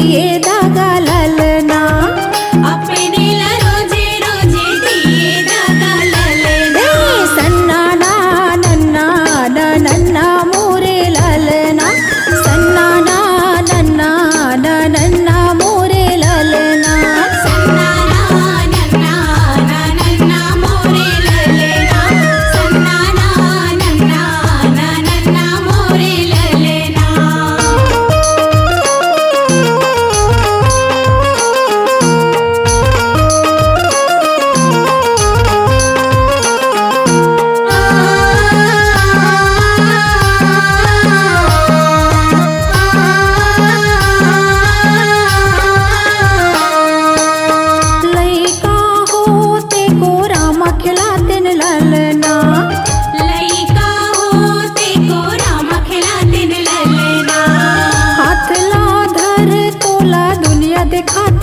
दिए धागा ललना, अपने ला रोजे रोजे दिए धागा ललना। सन्ना ना नन्ना न नन्ना मोरे ललना, सन्ना ना नन्ना न नन्ना मोरे ललना। सन्ना ना नन्ना ना नन्ना मोरे ललना, सन्ना ना नन्ना ना नन्ना मोरे ललना। लइका होते को रामा खिलाते न ललना, लइका होते को राम खिलाते न ललना। हाथ ला धर तोला दुनिया दिखाते